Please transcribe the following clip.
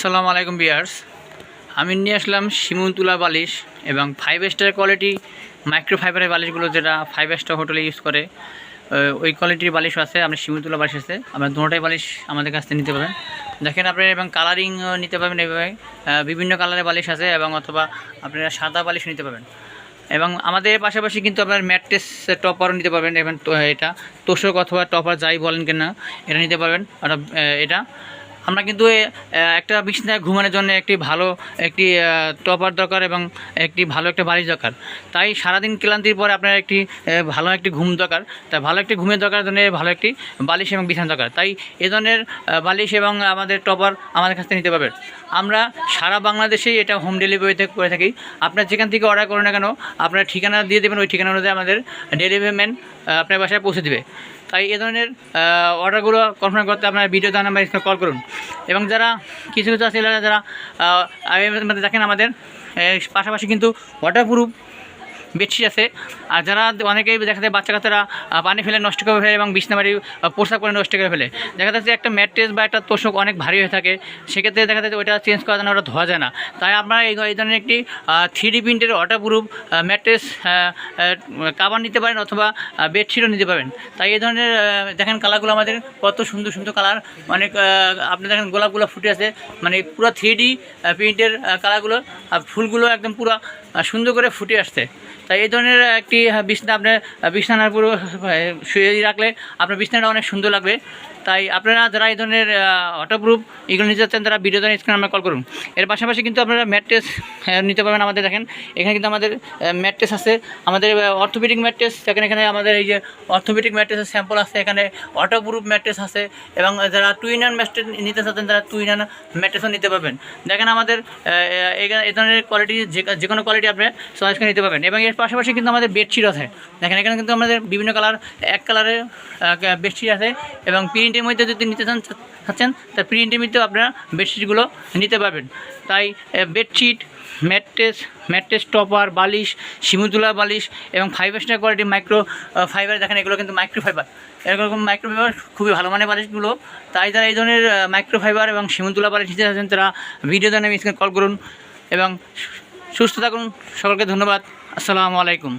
আসসালামু আলাইকুম ভিউয়ার্স, আমি নিয়ে আসলাম শিমুলতুলা বালিশ এবং 5 স্টার কোয়ালিটি মাইক্রোফাইবারের বালিশগুলো, যেটা 5 স্টার হোটেলে ইউজ করে ওই কোয়ালিটির বালিশ আছে। আমরা শিমুলতুলা বালিশ আছে, আমরা দুটোটাই বালিশ আমাদের কাছ থেকে নিতে পারবেন। দেখেন আপনারা, এবং কালারিং নিতে পারবেন, এইভাবে বিভিন্ন কালারের বালিশ আছে, এবং অথবা আপনারা সাদা বালিশ নিতে পারবেন। এবং আমাদের পাশাপাশি কিন্তু আপনার ম্যাট্রেস টপারও নিতে পারবেন। এবং এটা তোষক অথবা টপার যাই বলেন কিনা, এটা নিতে পারবেন। এটা আমরা কিন্তু একটা বিছানায় ঘুমানোর জন্য একটি টপার দরকার এবং একটি ভালো একটা বালিশ দরকার। তাই সারাদিন ক্লান্তির পরে আপনার একটি ভালো একটি ঘুম দরকার। তাই ভালো একটি ঘুমের দরকার জন্য ভালো একটি বালিশ এবং বিছানা দরকার। তাই এ ধরনের বালিশ এবং আমাদের টপার আমাদের কাছ থেকে নিতে পারবেন। আমরা সারা বাংলাদেশেই এটা হোম ডেলিভারিতে করে থাকি। আপনার যেখান থেকে অর্ডার করেন না কেন, আপনার ঠিকানা দিয়ে দেবেন, ওই ঠিকানা অনুযায়ী আমাদের ডেলিভারি ম্যান আপনার বাসায় পৌঁছে দেবে। তাই এ ধরনের অর্ডারগুলো কনফার্ম করতে আপনার ভিডিও দেওয়া নাম্বার কল করুন। এবং যারা কিছু আছে, যারা দেখেন, আমাদের পাশাপাশি কিন্তু ওয়াটারপ্রুফ বেডশিট আছে। আর যারা অনেকেই দেখা যায় বাচ্চা কাচ্চারা পানি ফেলে নষ্ট করে ফেলে এবং বিছনাবাড়ি পোশাক করে নষ্ট করে ফেলে। দেখা যাচ্ছে একটা ম্যাট্রেস বা একটা তোষক অনেক ভারী হয়ে থাকে, সেক্ষেত্রে দেখা যাচ্ছে ওইটা চেঞ্জ করা যায় না, ওটা ধোয়া যায় না। তাই আপনারা এই ধরনের একটি 3D প্রিন্টের ওয়াটারপ্রুফ ম্যাট্রেস কাভার নিতে পারেন, অথবা বেডশিটও নিতে পারেন। তাই এই ধরনের দেখেন কালারগুলো আমাদের কত সুন্দর সুন্দর কালার। অনেক আপনি দেখেন গোলাপগুলো ফুটে আছে, মানে পুরো 3D প্রিন্টের কালারগুলো, ফুলগুলো একদম পুরো সুন্দর করে ফুটে আসছে। তাই এই ধরনের একটি বিছানা আপনার বিছানার পুরো শুয়ে রাখলে আপনার বিছানাটা অনেক সুন্দর লাগবে। তাই আপনারা যারা এই ধরনের ওয়াটারপ্রুফ এগুলো নিতে চাচ্ছেন, তারা ভিডিও দ্বারা স্ক্রিনে আমরা কল করুন। এর পাশাপাশি কিন্তু আপনারা ম্যাট্রেস নিতে পারবেন। আমাদের দেখেন এখানে কিন্তু আমাদের ম্যাট্রেস আছে, আমাদের অর্থোপেডিক ম্যাট্রেস। দেখেন এখানে আমাদের এই যে অর্থোপেডিক ম্যাট্রেসের স্যাম্পল আছে, এখানে ওয়াটারপ্রুফ ম্যাট্রেস আছে। এবং যারা 2-in-1 ম্যাট্রেস নিতে চাচ্ছেন, তারা 2-in-1 ম্যাট্রেসও নিতে পারবেন। দেখেন আমাদের এই ধরনের কোয়ালিটি, যে কোনো কোয়ালিটি আপনি চয়েস করে নিতে পারবেন। এবং এর পাশাপাশি কিন্তু আমাদের বেডশিট আছে। দেখেন এখানে কিন্তু আমাদের বিভিন্ন কালার, এক কালারের বেডশিট আছে। এবং প্রিন্টের মধ্যে যদি নিতে চাচ্ছেন, তা প্রিন্টের মধ্যেও আপনারা বেডশিটগুলো নিতে পারবেন। তাই বেডশিট, ম্যাট্রেস টপার, বালিশ, শিমুলতুলা বালিশ এবং 5 স্টার কোয়ালিটি মাইক্রো ফাইবার, দেখেন এগুলো কিন্তু মাইক্রোফাইবার। এরকম মাইক্রোফাইবার খুবই ভালো মানের বালিশগুলো। তাই যারা এই ধরনের মাইক্রোফাইবার এবং শিমুলতুলা বালিশ নিতে চাচ্ছেন, তারা ভিডিও দ্বারা স্ক্রিনে কল করুন এবং সুস্থ থাকুন। সকলকে ধন্যবাদ। আসসালামু আলাইকুম।